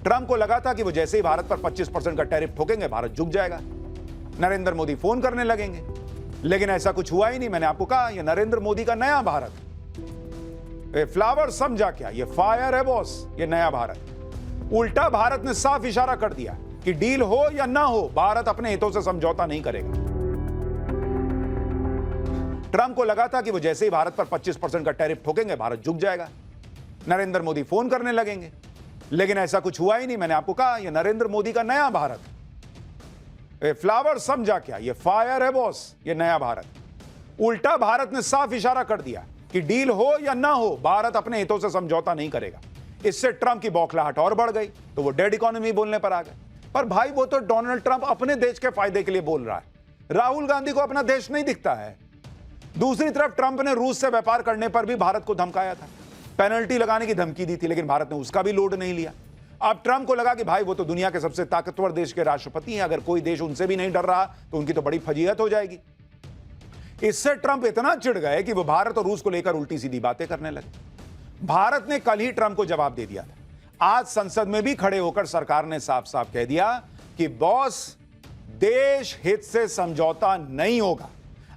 Trump को लगा था कि वो जैसे ही भारत पर 25% का टैरिफ ठोकेंगे भारत झुक जाएगा, नरेंद्र मोदी फोन करने लगेंगे। लेकिन ऐसा कुछ हुआ ही नहीं। मैंने आपको कहा यह नरेंद्र मोदी का नया भारत, फ्लावर समझा क्या, ये फायर है बॉस, ये नया भारत। उल्टा भारत ने साफ इशारा कर दिया कि डील हो या ना हो भारत अपने हितों से समझौता नहीं करेगा। ट्रंप को लगा था कि वो जैसे ही भारत पर 25% का टैरिफ ठोकेंगे भारत झुक जाएगा, नरेंद्र मोदी फोन करने लगेंगे। लेकिन ऐसा कुछ हुआ ही नहीं। मैंने आपको कहा यह नरेंद्र मोदी का नया भारत, फ्लावर समझा क्या, ये फायर है बॉस, ये नया भारत। उल्टा भारत ने साफ इशारा कर दिया कि डील हो या ना हो भारत अपने हितों से समझौता नहीं करेगा। इससे ट्रंप की बौखलाहट और बढ़ गई, तो वो डेड इकोनॉमी बोलने पर आ गए। पर भाई वो तो डोनाल्ड ट्रंप अपने देश के फायदे के लिए बोल रहा है, राहुल गांधी को अपना देश नहीं दिखता है। दूसरी तरफ ट्रंप ने रूस से व्यापार करने पर भी भारत को धमकाया था, पेनल्टी लगाने की धमकी दी थी, लेकिन भारत ने उसका भी लोड नहीं लिया। अब ट्रंप को लगा कि भाई वो तो दुनिया के सबसे ताकतवर देश के राष्ट्रपति हैं, अगर कोई देश उनसे भी नहीं डर रहा तो उनकी तो बड़ी फजीहत हो जाएगी। इससे ट्रंप इतना चिढ़ गए कि वो भारत और रूस को लेकर उल्टी सीधी बातें करने लगे। भारत ने कल ही ट्रंप को जवाब दे दिया था। आज संसद में भी खड़े होकर सरकार ने साफ साफ कह दिया कि बॉस देश हित से समझौता नहीं होगा।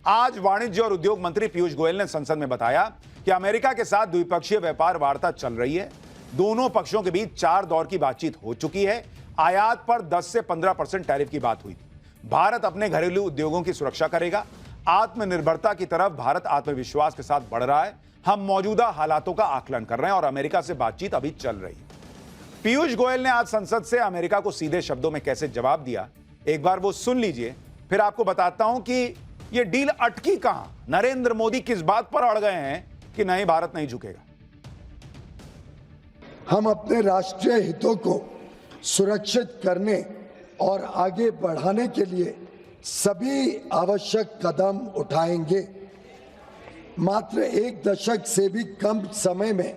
आज वाणिज्य और उद्योग मंत्री पीयूष गोयल ने संसद में बताया कि अमेरिका के साथ द्विपक्षीय व्यापार वार्ता चल रही है। दोनों पक्षों के बीच 4 दौर की बातचीत हो चुकी है। आयात पर 10 से 15% टैरिफ की बात हुई थी। भारत अपने घरेलू उद्योगों की सुरक्षा करेगा। आत्मनिर्भरता की तरफ भारत आत्मविश्वास के साथ बढ़ रहा है। हम मौजूदा हालातों का आकलन कर रहे हैं और अमेरिका से बातचीत अभी चल रही है। पीयूष गोयल ने आज संसद से अमेरिका को सीधे शब्दों में कैसे जवाब दिया, एक बार वो सुन लीजिए, फिर आपको बताता हूं कि ये डील अटकी कहां, नरेंद्र मोदी किस बात पर अड़ गए हैं कि नहीं भारत नहीं झुकेगा। हम अपने राष्ट्रीय हितों को सुरक्षित करने और आगे बढ़ाने के लिए सभी आवश्यक कदम उठाएंगे। मात्र 1 दशक से भी कम समय में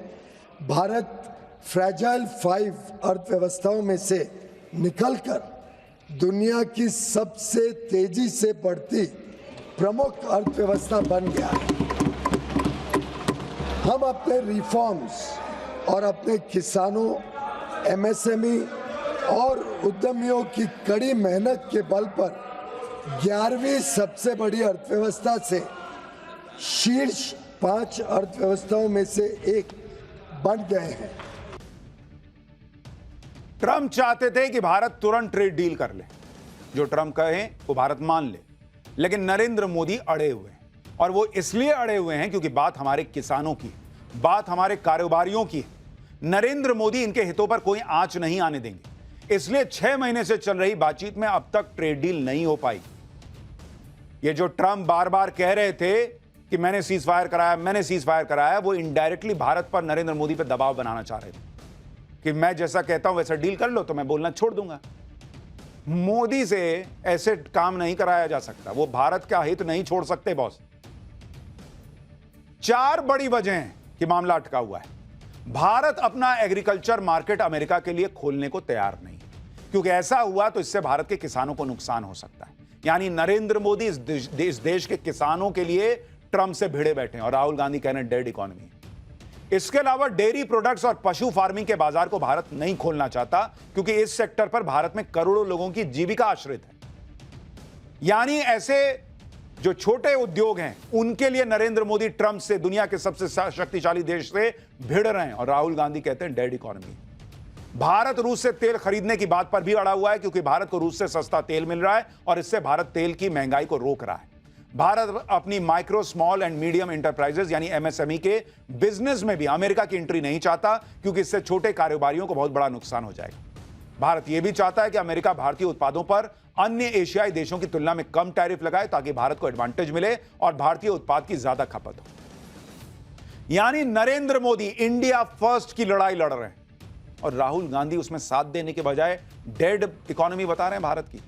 भारत फ्रैजाइल 5 अर्थव्यवस्थाओं में से निकलकर दुनिया की सबसे तेजी से बढ़ती प्रमुख अर्थव्यवस्था बन गया है। हम अपने रिफॉर्म्स और अपने किसानों, एमएसएमई और उद्यमियों की कड़ी मेहनत के बल पर 11वीं सबसे बड़ी अर्थव्यवस्था से शीर्ष 5 अर्थव्यवस्थाओं में से एक बन गए हैं। ट्रंप चाहते थे कि भारत तुरंत ट्रेड डील कर ले, जो ट्रंप कहे वो भारत मान ले, लेकिन नरेंद्र मोदी अड़े हुए हैं। और वो इसलिए अड़े हुए हैं क्योंकि बात हमारे किसानों की, बात हमारे कारोबारियों की है। नरेंद्र मोदी इनके हितों पर कोई आंच नहीं आने देंगे। इसलिए 6 महीने से चल रही बातचीत में अब तक ट्रेड डील नहीं हो पाई। ये जो ट्रंप बार बार कह रहे थे कि मैंने सीज फायर कराया, मैंने सीज फायर कराया, वो इनडायरेक्टली भारत पर नरेंद्र मोदी पर दबाव बनाना चाह रहे थे कि मैं जैसा कहता हूं वैसा डील कर लो तो मैं बोलना छोड़ दूंगा। मोदी से ऐसे काम नहीं कराया जा सकता, वो भारत का हित नहीं छोड़ सकते बॉस। 4 बड़ी वजह हैं कि मामला अटका हुआ है। भारत अपना एग्रीकल्चर मार्केट अमेरिका के लिए खोलने को तैयार नहीं, क्योंकि ऐसा हुआ तो इससे भारत के किसानों को नुकसान हो सकता है। यानी नरेंद्र मोदी इस देश के किसानों के लिए ट्रंप से भिड़े बैठे हैं और राहुल गांधी कह रहे हैं डेड इकोनॉमी। इसके अलावा डेयरी प्रोडक्ट्स और पशु फार्मिंग के बाजार को भारत नहीं खोलना चाहता, क्योंकि इस सेक्टर पर भारत में करोड़ों लोगों की जीविका आश्रित है। यानी ऐसे जो छोटे उद्योग हैं उनके लिए नरेंद्र मोदी ट्रंप से, दुनिया के सबसे शक्तिशाली देश से भिड़ रहे हैं और राहुल गांधी कहते हैं डेड इकोनॉमी। भारत रूस से तेल खरीदने की बात पर भी अड़ा हुआ है, क्योंकि भारत को रूस से सस्ता तेल मिल रहा है और इससे भारत तेल की महंगाई को रोक रहा है। भारत अपनी micro, small and medium enterprises यानी एमएसएमई के बिजनेस में भी अमेरिका की एंट्री नहीं चाहता, क्योंकि इससे छोटे कारोबारियों को बहुत बड़ा नुकसान हो जाएगा। भारत यह भी चाहता है कि अमेरिका भारतीय उत्पादों पर अन्य एशियाई देशों की तुलना में कम टैरिफ लगाए, ताकि भारत को एडवांटेज मिले और भारतीय उत्पाद की ज्यादा खपत हो। यानी नरेंद्र मोदी इंडिया फर्स्ट की लड़ाई लड़ रहे हैं और राहुल गांधी उसमें साथ देने के बजाय डेड इकोनॉमी बता रहे हैं भारत की।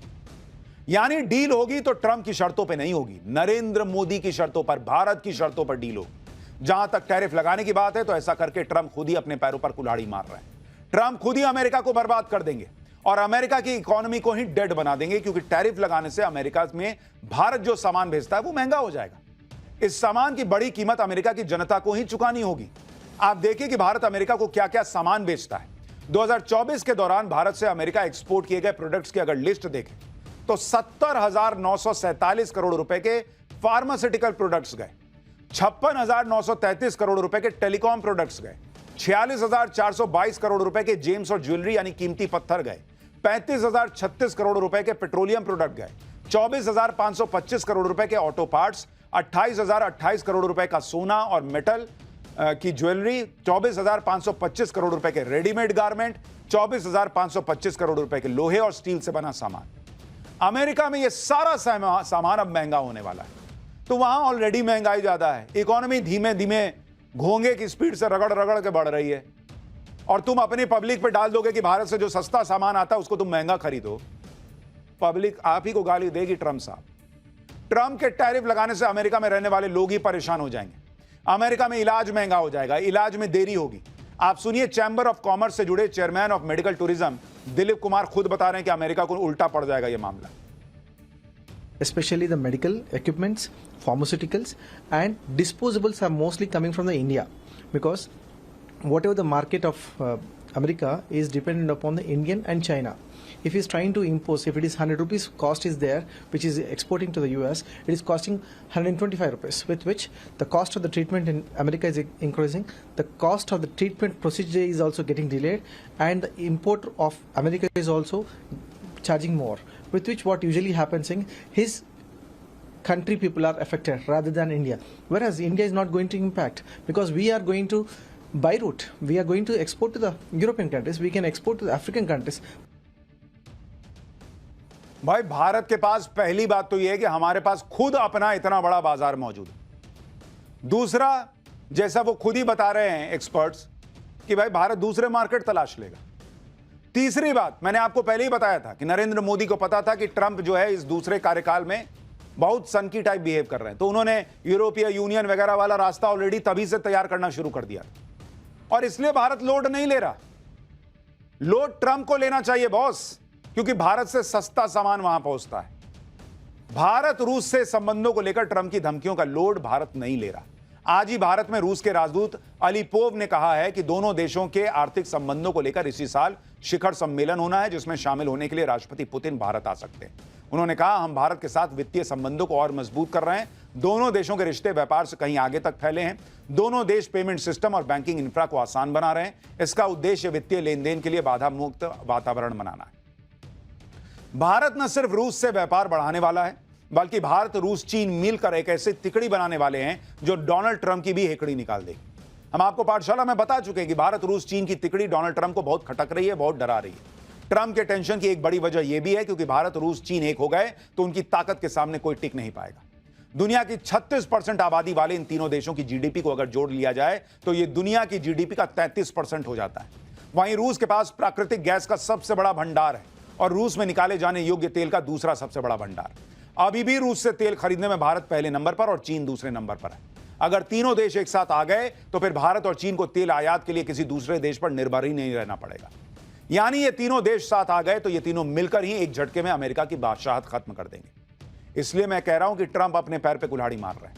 यानी डील होगी तो ट्रंप की शर्तों पे नहीं होगी, नरेंद्र मोदी की शर्तों पर, भारत की शर्तों पर डील होगी। जहां तक टैरिफ लगाने की बात है तो ऐसा करके ट्रंप खुद ही अपने पैरों पर कुल्हाड़ी मार रहे हैं। ट्रंप खुद ही अमेरिका को बर्बाद कर देंगे और अमेरिका की इकोनॉमी को ही डेड बना देंगे, क्योंकि टैरिफ लगाने से अमेरिका में भारत जो सामान भेजता है वो महंगा हो जाएगा। इस सामान की बड़ी कीमत अमेरिका की जनता को ही चुकानी होगी। आप देखिए कि भारत अमेरिका को क्या क्या सामान बेचता है। 2024 के दौरान भारत से अमेरिका एक्सपोर्ट किए गए प्रोडक्ट्स की अगर लिस्ट देखें तो 70,947 करोड़ रुपए के फार्मास्यूटिकल प्रोडक्ट्स गए, 56,933 करोड़ रुपए के टेलीकॉम प्रोडक्ट्स गए, 46,422 करोड़ रुपए के जेम्स और ज्वेलरी यानी कीमती पत्थर गए, 35,036 करोड़ रुपए के पेट्रोलियम प्रोडक्ट गए, 24,525 करोड़ रुपए के ऑटो पार्ट्स, 28,028 करोड़ रुपए का सोना और मेटल की ज्वेलरी, 24,525 करोड़ रुपए के रेडीमेड गारमेंट, 24,525 करोड़ रुपए के लोहे और स्टील से बना सामान। अमेरिका में यह सारा सामान अब महंगा होने वाला है, तो वहां ऑलरेडी महंगाई ज्यादा है, इकोनॉमी धीमे धीमे घोंगे की स्पीड से रगड़ रगड़ के बढ़ रही है, और तुम अपनी पब्लिक पे डाल दोगे कि भारत से जो सस्ता सामान आता है उसको तुम महंगा खरीदो। पब्लिक आप ही को गाली देगी ट्रंप साहब। ट्रंप के टैरिफ लगाने से अमेरिका में रहने वाले लोग ही परेशान हो जाएंगे, अमेरिका में इलाज महंगा हो जाएगा, इलाज में देरी होगी। आप सुनिए, चैंबर ऑफ कॉमर्स से जुड़े chairman of medical tourism Dilip Kumar खुद बता रहे हैं कि अमेरिका को उल्टा पड़ जाएगा यह मामला। Especially the medical equipments, pharmaceuticals and disposables are mostly coming from the India, because whatever the market of America is dependent upon the Indian and China. If he is trying to impose, if it is 100 rupees cost is there, which is exporting to the US, it is costing 125 rupees, with which the cost of the treatment in America is increasing, the cost of the treatment procedure is also getting delayed, and the import of America is also charging more, with which what usually happens in his country people are affected rather than India, whereas India is not going to impact, because we are going to by route, we are going to export to the European countries, we can export to the African countries. भाई भारत के पास पहली बात तो यह है कि हमारे पास खुद अपना इतना बड़ा बाजार मौजूद है। दूसरा, जैसा वो खुद ही बता रहे हैं एक्सपर्ट्स कि भाई भारत दूसरे मार्केट तलाश लेगा। तीसरी बात, मैंने आपको पहले ही बताया था कि नरेंद्र मोदी को पता था कि ट्रंप जो है इस दूसरे कार्यकाल में बहुत सनकी टाइप बिहेव कर रहे हैं, तो उन्होंने यूरोपीय यूनियन वगैरह वाला रास्ता ऑलरेडी तभी से तैयार करना शुरू कर दिया, और इसलिए भारत लोड नहीं ले रहा। लोड ट्रंप को लेना चाहिए बॉस, क्योंकि भारत से सस्ता सामान वहां पहुंचता है। भारत रूस से संबंधों को लेकर ट्रंप की धमकियों का लोड भारत नहीं ले रहा। आज ही भारत में रूस के राजदूत अलीपोव ने कहा है कि दोनों देशों के आर्थिक संबंधों को लेकर इसी साल शिखर सम्मेलन होना है, जिसमें शामिल होने के लिए राष्ट्रपति पुतिन भारत आ सकते हैं। उन्होंने कहा, हम भारत के साथ वित्तीय संबंधों को और मजबूत कर रहे हैं। दोनों देशों के रिश्ते व्यापार से कहीं आगे तक फैले हैं। दोनों देश पेमेंट सिस्टम और बैंकिंग इंफ्रा को आसान बना रहे हैं। इसका उद्देश्य वित्तीय लेन देन के लिए बाधा मुक्त वातावरण बनाना है। भारत न सिर्फ रूस से व्यापार बढ़ाने वाला है, बल्कि भारत रूस चीन मिलकर एक ऐसी तिकड़ी बनाने वाले हैं जो डोनाल्ड ट्रंप की भी हेकड़ी निकाल देगी। हम आपको पाठशाला में बता चुके हैं कि भारत रूस चीन की तिकड़ी डोनाल्ड ट्रंप को बहुत खटक रही है, बहुत डरा रही है। ट्रंप के टेंशन की एक बड़ी वजह यह भी है क्योंकि भारत रूस चीन एक हो गए तो उनकी ताकत के सामने कोई टिक नहीं पाएगा। दुनिया की 36% आबादी वाले इन तीनों देशों की जीडीपी को अगर जोड़ लिया जाए तो यह दुनिया की जीडीपी का 33% हो जाता है। वहीं रूस के पास प्राकृतिक गैस का सबसे बड़ा भंडार है और रूस में निकाले जाने योग्य तेल का दूसरा सबसे बड़ा भंडार। अभी भी रूस से तेल खरीदने में भारत पहले नंबर पर और चीन दूसरे नंबर पर है। अगर तीनों देश एक साथ आ गए तो फिर भारत और चीन को तेल आयात के लिए किसी दूसरे देश पर निर्भर ही नहीं रहना पड़ेगा। यानी ये तीनों देश साथ आ गए तो ये तीनों मिलकर ही एक झटके में अमेरिका की बादशाहत खत्म कर देंगे। इसलिए मैं कह रहा हूं कि ट्रंप अपने पैर पे कुल्हाड़ी मार रहे हैं।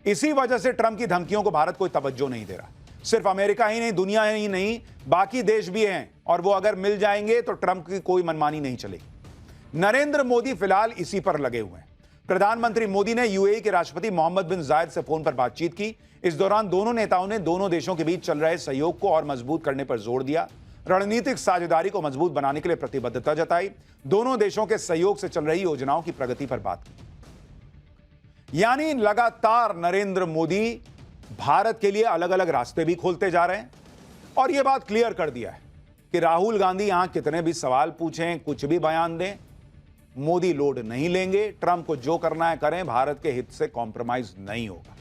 इसी वजह से ट्रंप की धमकियों को भारत कोई तवज्जो नहीं दे रहा। सिर्फ अमेरिका ही नहीं, दुनिया ही नहीं, बाकी देश भी हैं, और वो अगर मिल जाएंगे तो ट्रंप की कोई मनमानी नहीं चलेगी। नरेंद्र मोदी फिलहाल इसी पर लगे हुए हैं। प्रधानमंत्री मोदी ने यूएई के राष्ट्रपति मोहम्मद बिन जायद से फोन पर बातचीत की। इस दौरान दोनों नेताओं ने दोनों देशों के बीच चल रहे सहयोग को और मजबूत करने पर जोर दिया। रणनीतिक साझेदारी को मजबूत बनाने के लिए प्रतिबद्धता जताई। दोनों देशों के सहयोग से चल रही योजनाओं की प्रगति पर बात की। यानी लगातार नरेंद्र मोदी भारत के लिए अलग अलग रास्ते भी खोलते जा रहे हैं और यह बात क्लियर कर दिया है कि राहुल गांधी यहां कितने भी सवाल पूछें, कुछ भी बयान दें, मोदी लोड नहीं लेंगे। ट्रंप को जो करना है करें, भारत के हित से कॉम्प्रोमाइज नहीं होगा।